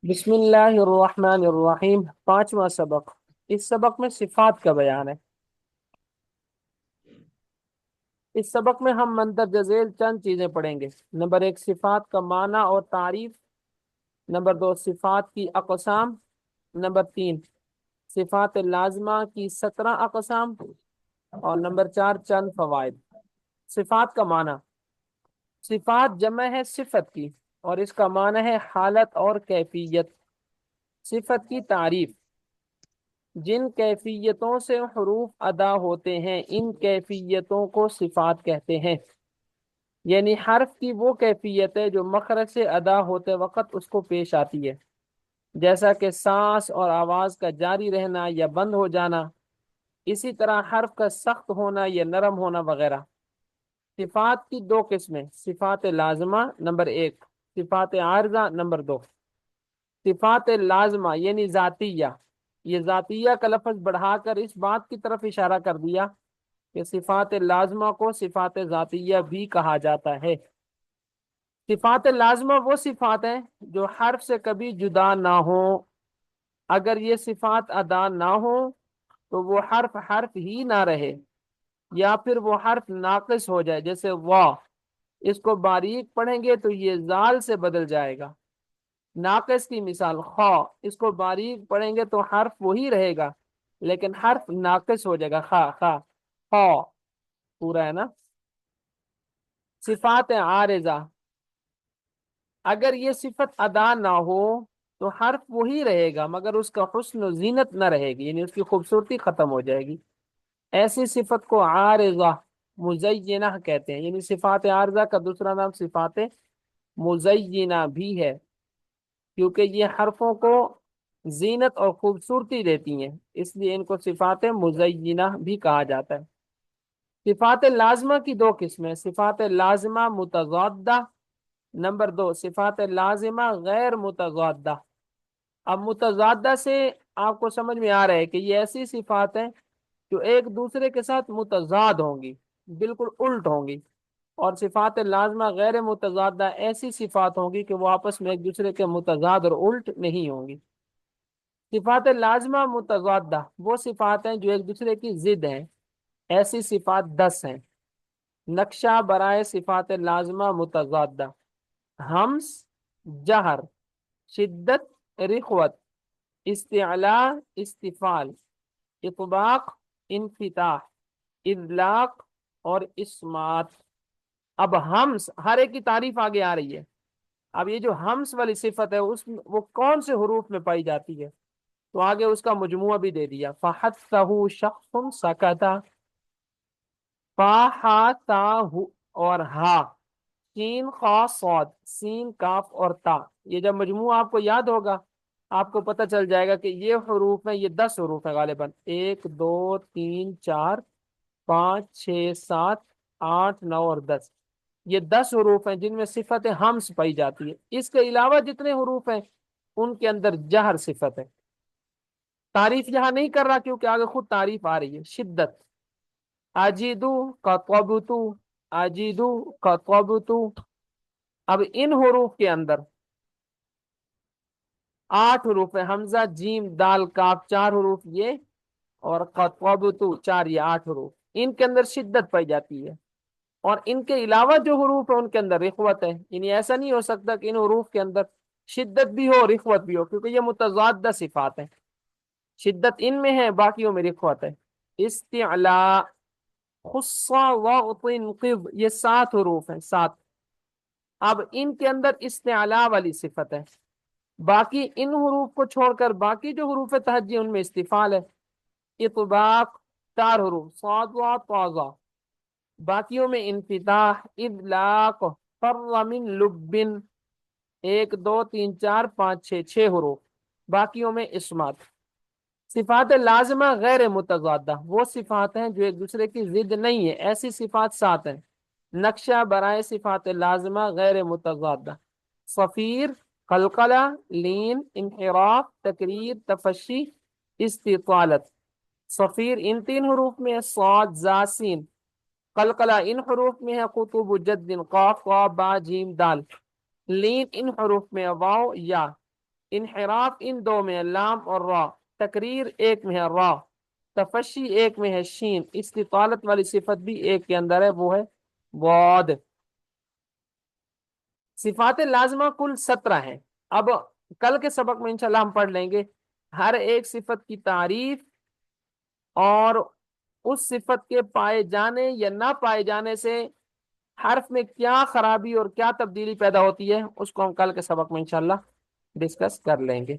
بسم اللہ الرحمن الرحیم، پانچواں سبق۔ اس سبق میں صفات کا بیان ہے۔ اس سبق میں ہم مندرجہ ذیل چند چیزیں پڑھیں گے۔ نمبر ایک، صفات کا معنی اور تعریف۔ نمبر دو، صفات کی اقسام۔ نمبر تین، صفات لازمہ کی 17 اقسام۔ اور نمبر چار، چند فوائد۔ صفات کا معنی، صفات جمع ہے صفت کی، اور اس کا معنی ہے حالت اور کیفیت۔ صفت کی تعریف، جن کیفیتوں سے حروف ادا ہوتے ہیں ان کیفیتوں کو صفات کہتے ہیں۔ یعنی حرف کی وہ کیفیت ہے جو مخرج سے ادا ہوتے وقت اس کو پیش آتی ہے، جیسا کہ سانس اور آواز کا جاری رہنا یا بند ہو جانا، اسی طرح حرف کا سخت ہونا یا نرم ہونا وغیرہ۔ صفات کی دو قسمیں، صفات لازمہ نمبر ایک، صفات عارضہ نمبر دو۔ صفات لازمہ یعنی ذاتیہ، یہ ذاتیہ کا لفظ بڑھا کر اس بات کی طرف اشارہ کر دیا کہ صفات لازمہ کو صفات ذاتیہ بھی کہا جاتا ہے۔ صفات لازمہ وہ صفات ہیں جو حرف سے کبھی جدا نہ ہو۔ اگر یہ صفات ادا نہ ہو تو وہ حرف حرف ہی نہ رہے، یا پھر وہ حرف ناقص ہو جائے، جیسے وا، اس کو باریک پڑھیں گے تو یہ زال سے بدل جائے گا۔ ناقص کی مثال خا، اس کو باریک پڑھیں گے تو حرف وہی رہے گا لیکن حرف ناقص ہو جائے گا، خا خا خا، پورا ہے نا۔ صفات عارضہ، اگر یہ صفت ادا نہ ہو تو حرف وہی رہے گا مگر اس کا حسن و زینت نہ رہے گی، یعنی اس کی خوبصورتی ختم ہو جائے گی۔ ایسی صفت کو عارضہ مزینہ کہتے ہیں، یعنی صفات عارضہ کا دوسرا نام صفات مزینہ بھی ہے، کیونکہ یہ حرفوں کو زینت اور خوبصورتی دیتی ہیں، اس لیے ان کو صفات مزینہ بھی کہا جاتا ہے۔ صفات لازمہ کی دو قسمیں، صفات لازمہ متضادہ نمبر دو، صفات لازمہ غیر متضادہ۔ اب متضادہ سے آپ کو سمجھ میں آ رہا ہے کہ یہ ایسی صفات ہیں جو ایک دوسرے کے ساتھ متضاد ہوں گی، بالکل الٹ ہوں گی، اور صفات لازمہ غیر متضادہ ایسی صفات ہوں گی کہ وہ آپس میں ایک دوسرے کے متضاد اور الٹ نہیں ہوں گی۔ صفات لازمہ متضادہ وہ صفات ہیں جو ایک دوسرے کی ضد ہیں، ایسی صفات 10 ہیں۔ نقشہ برائے صفات لازمہ متضادہ: ہمس، جہر، شدت، رخوت، استعلاء، استفال، اطباق، انفتاح، اذلاق اور اسمات۔ اب ہمس، ہر ایک کی تعریف آگے آ رہی ہے۔ اب یہ جو ہمس والی صفت ہے وہ کون سے حروف میں پائی جاتی ہے، تو آگے اس کا مجموعہ بھی دے دیا۔ فَحَثَّهُ شَخْصٌ سَكَتَ، فا ہا تا ہو اور ہا، سین خا صاد، سین کاف اور تا۔ یہ جب مجموعہ آپ کو یاد ہوگا آپ کو پتہ چل جائے گا کہ یہ حروف ہیں، یہ 10 حروف ہیں غالباً، 1 2 3 4 5 6 7 8 9 اور 10۔ یہ 10 حروف ہیں جن میں صفت ہمس پائی جاتی ہے۔ اس کے علاوہ جتنے حروف ہیں ان کے اندر جہر صفت ہے۔ تعریف یہاں نہیں کر رہا کیونکہ آگے خود تعریف آ رہی ہے۔ شدت، اجیدو کا قبتو، اجیدو کا قبتو۔ اب ان حروف کے اندر 8 حروف ہے، حمزہ جیم دال کاف 4 حروف یہ، اور قبتو 4، یہ 8 حروف، ان کے اندر شدت پائی جاتی ہے۔ اور ان کے علاوہ جو حروف ہیں ان کے اندر رخوت ہے، یعنی ایسا نہیں ہو سکتا کہ ان حروف کے اندر شدت بھی ہو رخوت بھی ہو، کیونکہ یہ متضادہ صفات ہیں۔ شدت ان میں ہے، باقیوں میں رخوت ہے۔ استعلاء، خصہ، وغطن، قض، یہ 7 حروف ہیں، 7۔ اب ان کے اندر استعلاء والی صفت ہے، باقی ان حروف کو چھوڑ کر باقی جو حروف تہجی ان میں استفال ہے۔ اطباق، 4 حروف، صاد و طاء، باقیوں میں انفتاح، اذلاق، فر من لبن، 1 2 3 4 5 6، 6 حروف، باقیوں میں اسمات۔ صفات لازمہ غیر متضادہ وہ صفات ہیں جو ایک دوسرے کی ضد نہیں ہے، ایسی صفات 7 ہیں۔ نقشہ برائے صفات لازمہ غیر متضادہ: صفیر، قلقلہ، لین، انحراف، تکریر، تفشی، استطالت۔ صفیر ان 3 حروف میں ہے، صاد زا سین۔ قلقلہ ان حروف میں ہے، قطب جد قاف قا با جیم دال۔ لین ان حروف میں ہے، واو یا۔ انحراف ان دو میں ہے، لام اور را، تقریر ایک میں ہے را، تفشی ایک میں ہے شین، استطالت والی صفت بھی ایک کے اندر ہے، وہ ہے بود۔ صفات لازمہ کل 17 ہیں۔ اب کل کے سبق میں انشاءاللہ ہم پڑھ لیں گے ہر ایک صفت کی تعریف، اور اس صفت کے پائے جانے یا نہ پائے جانے سے حرف میں کیا خرابی اور کیا تبدیلی پیدا ہوتی ہے، اس کو ہم کل کے سبق میں انشاءاللہ ڈسکس کر لیں گے۔